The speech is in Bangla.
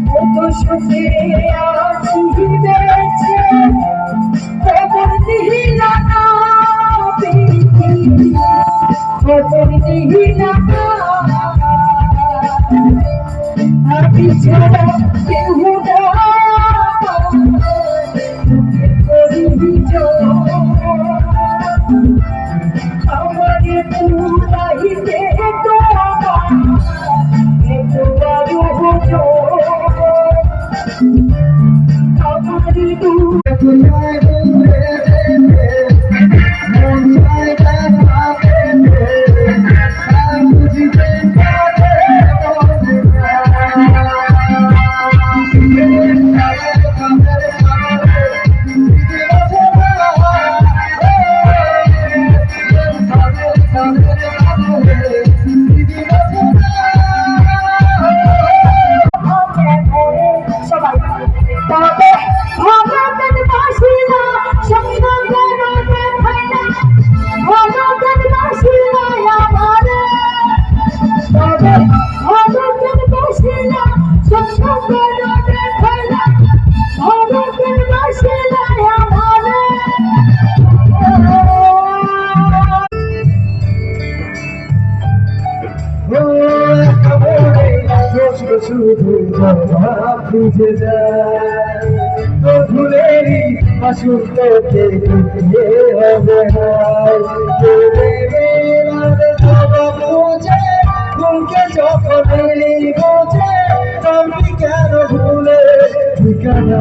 তো সুখে আছি বেঁচে খবর দিলা না খবর দিলা না আমি ছাড়া কেউ না আমার পুরাইতে শুধু খুঁজে যায় তো ভুলেরই অসুস্থকে হবে বুঝে ভুলকে যখন বোঝে আমি কেন ভুলে ঠিকানা